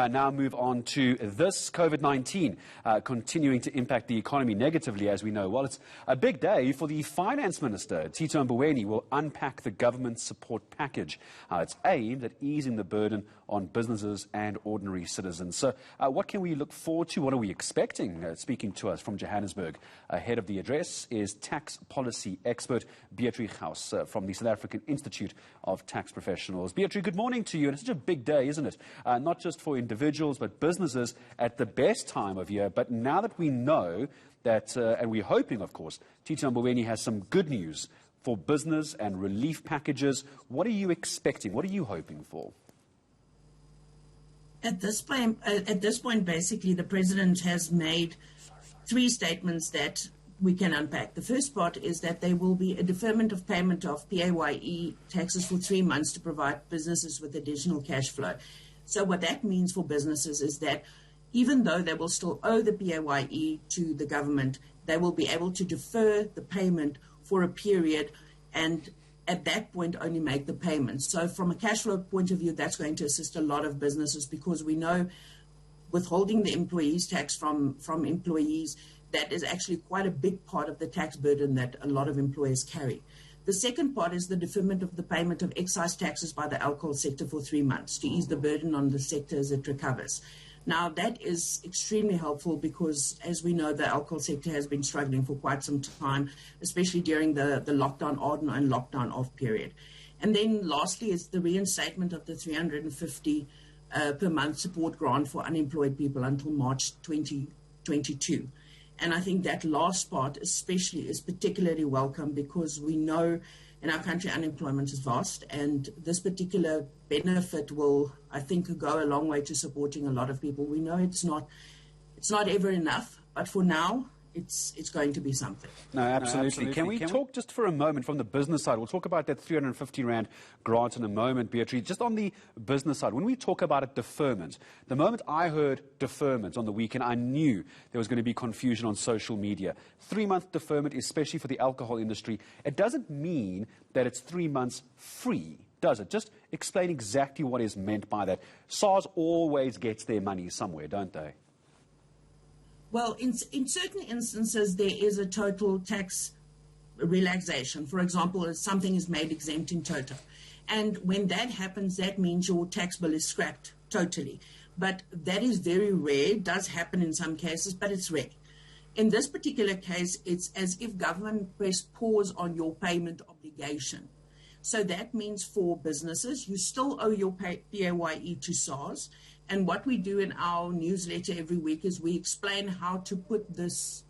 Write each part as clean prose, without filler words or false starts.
Now move on to this COVID-19 continuing to impact the economy negatively, as we know. Well, it's a big day for the Finance Minister. Tito Mboweni will unpack the government support package. It's aimed at easing the burden on businesses and ordinary citizens. So what can we look forward to? What are we expecting? Speaking to us from Johannesburg ahead of the address is tax policy expert Beatrie Gouws from the South African Institute of Tax Professionals. Beatrie, good morning to you. And it's such a big day, isn't it? Not just for individuals, but businesses at the best time of year. But now that we know that, and we're hoping, of course, Tito Mboweni has some good news for business and relief packages, what are you expecting? What are you hoping for? At this point, basically, the president has made three statements that we can unpack. The first part is that there will be a deferment of payment of PAYE taxes for 3 months to provide businesses with additional cash flow. So what that means for businesses is that even though they will still owe the PAYE to the government, they will be able to defer the payment for a period and at that point only make the payments. So from a cash flow point of view, that's going to assist a lot of businesses, because we know withholding the employees tax from employees, that is actually quite a big part of the tax burden that a lot of employers carry. The second part is the deferment of the payment of excise taxes by the alcohol sector for 3 months to ease the burden on the sector as it recovers. Now, that is extremely helpful because, as we know, the alcohol sector has been struggling for quite some time, especially during the lockdown on and lockdown off period. And then lastly is the reinstatement of the 350 per month support grant for unemployed people until March 2022. And I think that last part especially is particularly welcome because we know in our country unemployment is vast, and this particular benefit will, I think, go a long way to supporting a lot of people. We know it's not ever enough, but for now, it's going to be something. No, absolutely. Can we talk just for a moment from the business side? We'll talk about that 350 Rand grant in a moment, Beatrie. Just on the business side, when we talk about a deferment, the moment I heard deferment on the weekend, I knew there was going to be confusion on social media. 3-month deferment, especially for the alcohol industry, it doesn't mean that it's 3 months free, does it? Just explain exactly what is meant by that. SARS always gets their money somewhere, don't they? Well, in certain instances, there is a total tax relaxation. For example, if something is made exempt in toto. And when that happens, that means your tax bill is scrapped totally. But that is very rare. It does happen in some cases, but it's rare. In this particular case, it's as if government pressed pause on your payment obligation. So that means for businesses, you still owe your PAYE to SARS. And what we do in our newsletter every week is we explain how to put this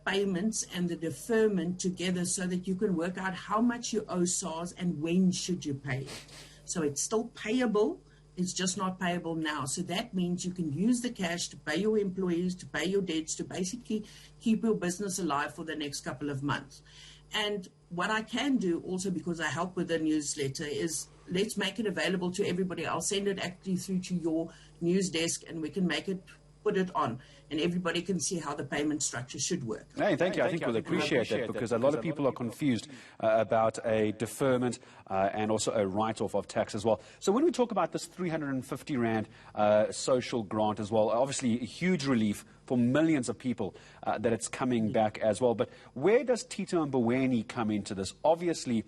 payments and the deferment together so that you can work out how much you owe SARS and when should you pay it. So it's still payable. It's just not payable now. So that means you can use the cash to pay your employees, to pay your debts, to basically keep your business alive for the next couple of months. And what I can do also, because I help with the newsletter, is let's make it available to everybody. I'll send it actually through to your news desk and we can make it, put it on, and everybody can see how the payment structure should work. Hey, thank you. I think we'll appreciate that because a lot of people are confused about a deferment and also a write-off of tax as well. So when we talk about this 350 Rand social grant as well, obviously a huge relief for millions of people that it's coming back as well. But where does Tito Mboweni come into this? Obviously,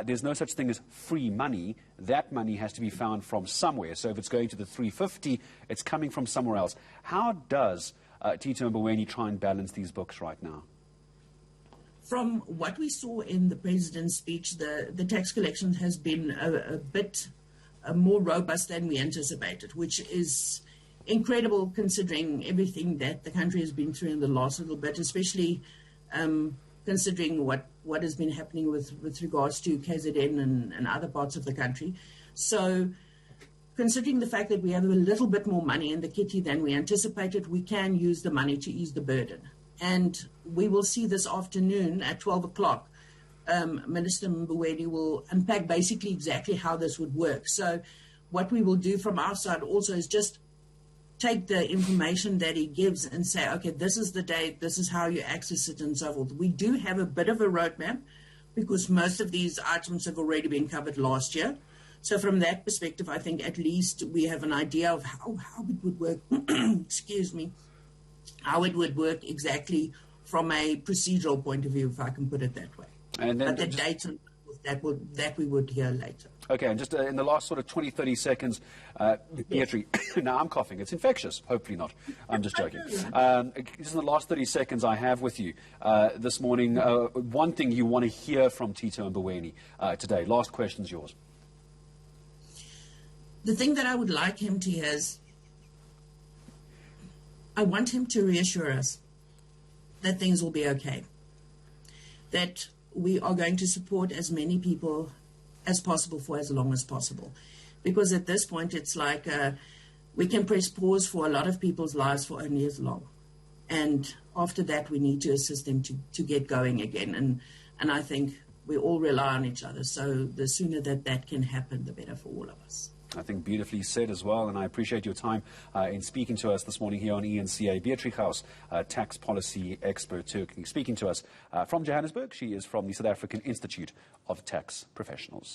there's no such thing as free money. That money has to be found from somewhere. So if it's going to the 350, it's coming from somewhere else. How does Tito Mboweni try and balance these books right now? From what we saw in the president's speech, the tax collection has been a bit more robust than we anticipated, which is incredible considering everything that the country has been through in the last little bit, especially considering what has been happening with regards to KZN and other parts of the country. So considering the fact that we have a little bit more money in the kitty than we anticipated, we can use the money to ease the burden. And we will see this afternoon at 12 o'clock. Minister Mboweni will unpack basically exactly how this would work. So what we will do from our side also is just take the information that he gives and say, okay, this is the date, this is how you access it and so forth. We do have a bit of a roadmap because most of these items have already been covered last year. So from that perspective, I think at least we have an idea of how it would work, excuse me, how it would work exactly from a procedural point of view, if I can put it that way. And then but the dates that we would hear later. Okay, and just in the last sort of 20, 30 seconds, Beatrie, now I'm coughing, it's infectious, hopefully not, I'm just joking. Just in the last 30 seconds I have with you this morning, one thing you want to hear from Tito Mboweni today. Last question's yours. The thing that I would like him to hear is, I want him to reassure us that things will be okay, that we are going to support as many people as possible for as long as possible. Because at this point, it's like we can press pause for a lot of people's lives for only as long. And after that, we need to assist them to get going again. And I think we all rely on each other. So the sooner that can happen, the better for all of us. I think beautifully said as well, and I appreciate your time in speaking to us this morning here on eNCA. Beatrie Gouws, tax policy expert, speaking to us from Johannesburg. She is from the South African Institute of Tax Professionals.